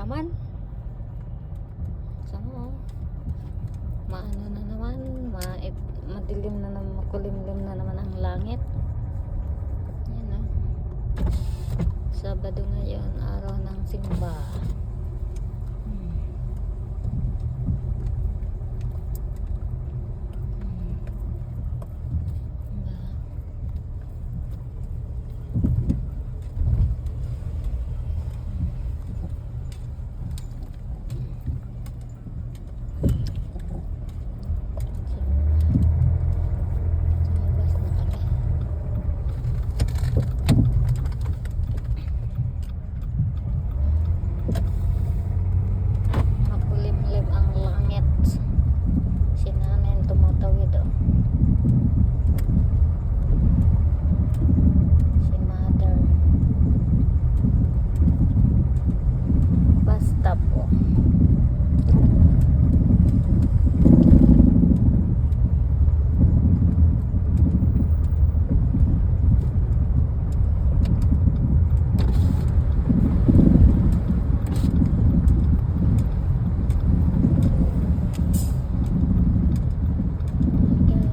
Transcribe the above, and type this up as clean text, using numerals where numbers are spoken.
naman. So, maano na naman, madilim na naman, makulimlim na naman ang langit. Yan, oh. Sabado ngayon, araw ng simba. Makulimlim ang langit. Si nanay tumatawid, oh.